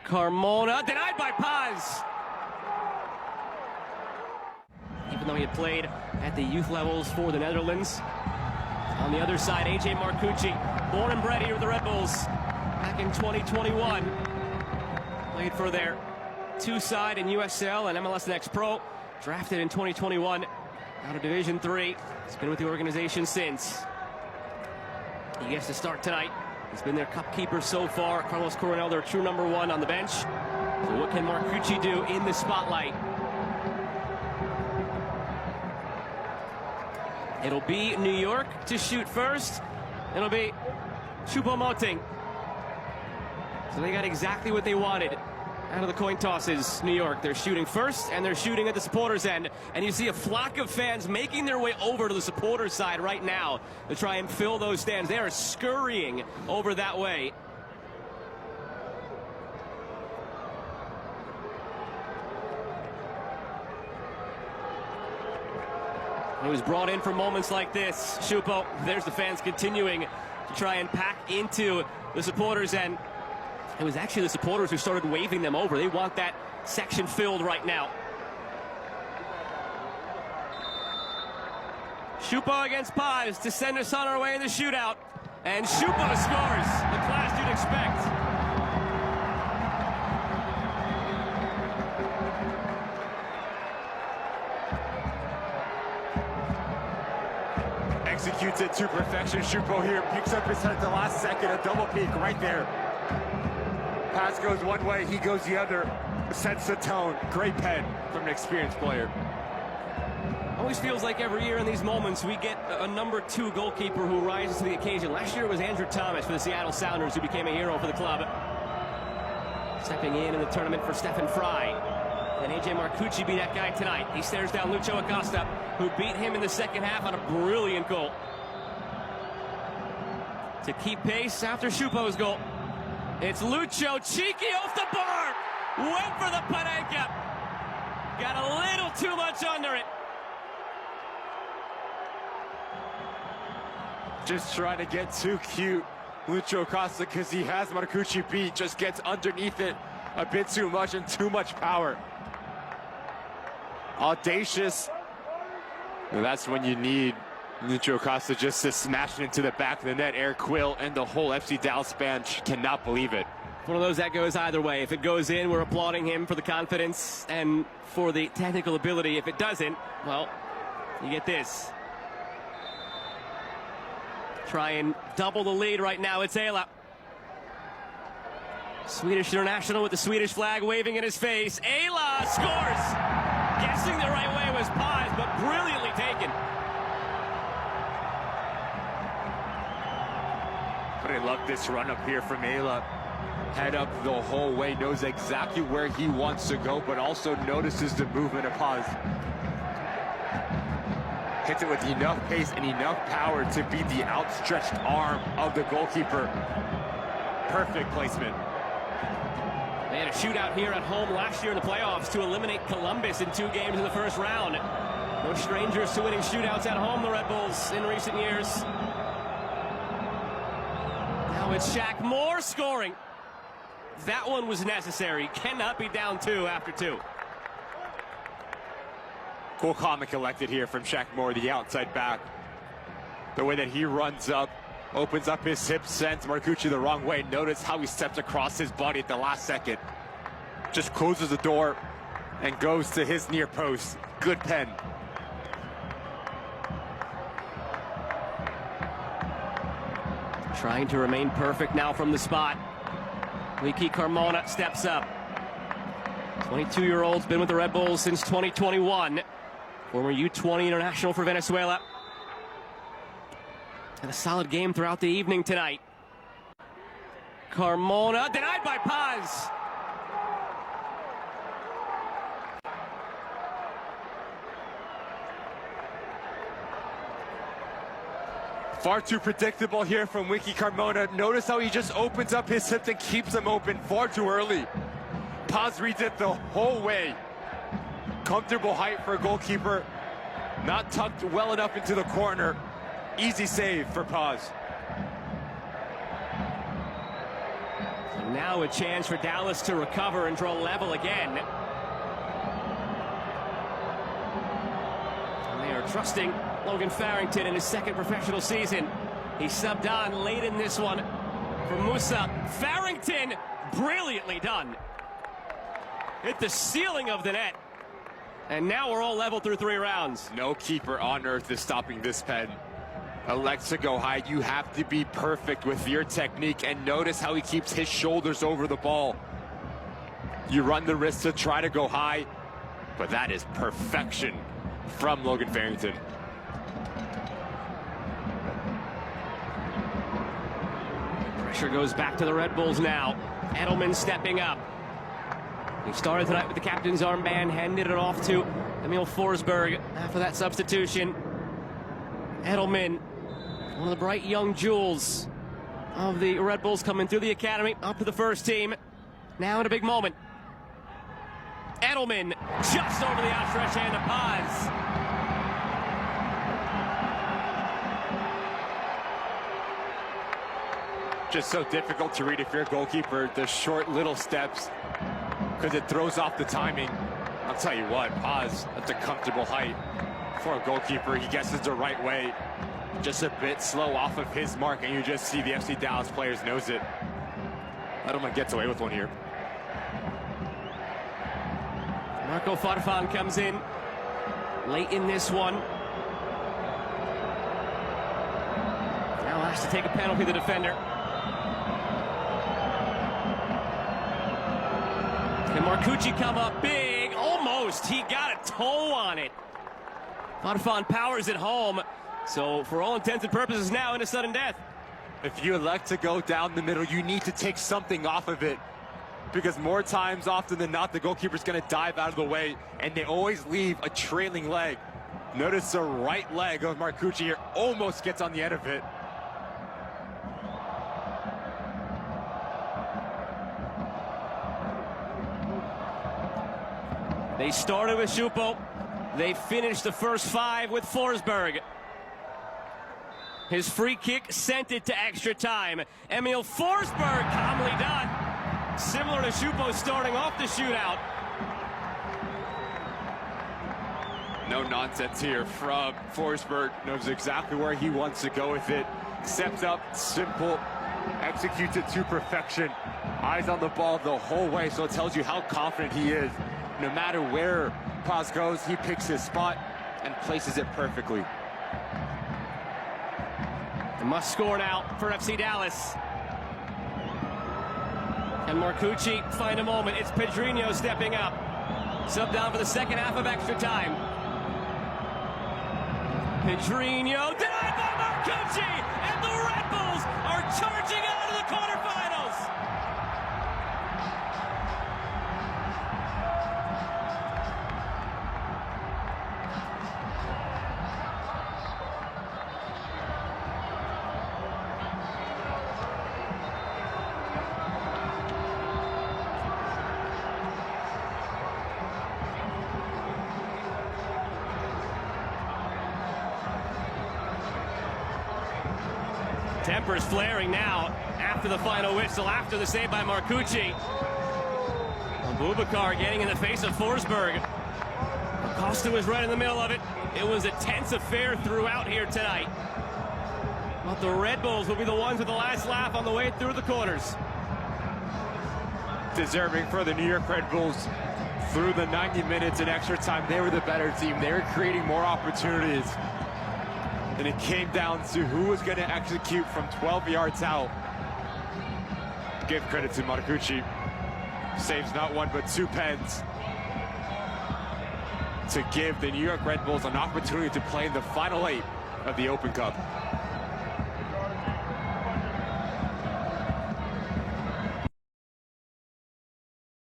Carmona, denied by Paz. Even though he had played at the youth levels for the Netherlands. On the other side, AJ Marcucci, born and bred here with the Red Bulls back in 2021. Played for their two-side in USL and MLS Next Pro. Drafted in 2021 out of Division III. He's been with the organization since. He gets to start tonight. He's been their cup keeper so far. Carlos Coronel, their true number one on the bench. So what can Marcucci do in the spotlight? It'll be New York to shoot first. It'll be Choupo-Moting. So they got exactly what they wanted out of the coin tosses. New York, they're shooting first, and they're shooting at the supporters' end. And you see a flock of fans making their way over to the supporters' side right now to try and fill those stands. They are scurrying over that way. He was brought in for moments like this. Choupo, there's the fans continuing to try and pack into the supporters' end. It was actually the supporters who started waving them over. They want that section filled right now. Choupo against Paz to send us on our way in the shootout. And Choupo scores the class you'd expect. Executes it to perfection. Choupo here picks up his head at the last second. A double peek right there. Pass goes one way, he goes the other. Sets the tone. Great pen from an experienced player. Always feels like every year in these moments we get a number 2 goalkeeper who rises to the occasion. Last year it was Andrew Thomas for the Seattle Sounders, who became a hero for the club. Stepping in the tournament for Stephen Fry. And AJ Marcucci be that guy tonight. He stares down Lucho Acosta, who beat him in the second half on a brilliant goal. To keep pace after Choupo's goal. It's Lucho, cheeky off the bar. Went for the Panenka. Got a little too much under it. Just trying to get too cute. Lucho Acosta, because he has Marcucci beat, just gets underneath it a bit too much and too much power. Audacious. And that's when you need Lucho Acosta just to smash it into the back of the net. Eric Quill and the whole FC Dallas bench cannot believe it. One of those that goes either way. If it goes in, we're applauding him for the confidence and for the technical ability. If it doesn't, well, you get this. Try and double the lead right now. It's Ayla. Swedish international with the Swedish flag waving in his face. Ayla scores! Guessing the right way was Paz, but brilliantly taken. But I love this run up here from Ayla. Head up the whole way, knows exactly where he wants to go, but also notices the movement of Paz. Hits it with enough pace and enough power to beat the outstretched arm of the goalkeeper. Perfect placement. They had a shootout here at home last year in the playoffs to eliminate Columbus in 2 games in the first round. No strangers to winning shootouts at home, the Red Bulls, in recent years. Now it's Shaq Moore scoring. That one was necessary. Cannot be down 2 after 2. Cool comic collected here from Shaq Moore, the outside back. The way that he runs up, opens up his hips, sends Marcucci the wrong way. Notice how he steps across his body at the last second. Just closes the door and goes to his near post. Good pen. Trying to remain perfect now from the spot. Wiki Carmona steps up. 22-year-old's been with the Red Bulls since 2021. Former U20 international for Venezuela. And a solid game throughout the evening tonight. Carmona denied by Paz. Far too predictable here from Wiki Carmona. Notice how he just opens up his hips and keeps them open far too early. Paz reads it the whole way. Comfortable height for a goalkeeper. Not tucked well enough into the corner. Easy save for Paz. Now a chance for Dallas to recover and draw level again. And they are trusting Logan Farrington in his second professional season. He subbed on late in this one for Musa. Farrington, brilliantly done. Hit the ceiling of the net. And now we're all level through 3 rounds. No keeper on earth is stopping this pen. Elects to go high. You have to be perfect with your technique, and notice how he keeps his shoulders over the ball. You run the risk to try to go high, but that is perfection from Logan Farrington. Pressure goes back to the Red Bulls now. Edelman stepping up. He started tonight with the captain's armband, handed it off to Emil Forsberg after that substitution. Edelman, one of the bright young jewels of the Red Bulls, coming through the academy, up to the first team. Now in a big moment. Edelman just over the outstretched hand of Paz. Just so difficult to read if you're a goalkeeper, the short little steps, because it throws off the timing. I'll tell you what, Paz, that's a comfortable height for a goalkeeper. He guesses the right way. Just a bit slow off of his mark, and you just see the FC Dallas players knows it. Edelman gets away with one here. Marco Farfan comes in late in this one. Now has to take a penalty, the defender. Can Marcucci come up big? Almost. He got a toe on it. Farfan powers it home. So, for all intents and purposes, now into sudden death. If you elect to go down the middle, you need to take something off of it. Because more times, often than not, the goalkeeper's going to dive out of the way, and they always leave a trailing leg. Notice the right leg of Marcucci here almost gets on the end of it. They started with Schupo. They finished the first 5 with Forsberg. His free kick sent it to extra time. Emil Forsberg, calmly done. Similar to Schupo starting off the shootout. No nonsense here from Forsberg. Knows exactly where he wants to go with it. Steps up, simple, executes it to perfection. Eyes on the ball the whole way, so it tells you how confident he is. No matter where Paz goes, he picks his spot and places it perfectly. A must score now for FC Dallas. And Marcucci find a moment. It's Pedrinho stepping up. Sub down for the second half of extra time. Pedrinho denied by Marcucci, and the Red Bulls are charging out of the quarterfinals. Tempers flaring now after the final whistle, after the save by Marcucci. Boubacar getting in the face of Forsberg. Acosta was right in the middle of it. It was a tense affair throughout here tonight. But the Red Bulls will be the ones with the last laugh on the way through the corners. Deserving for the New York Red Bulls. Through the 90 minutes in extra time, they were the better team. They were creating more opportunities. And it came down to who was going to execute from 12 yards out. Give credit to Marcucci. Saves not 1 but 2 pens to give the New York Red Bulls an opportunity to play in the final 8 of the Open Cup.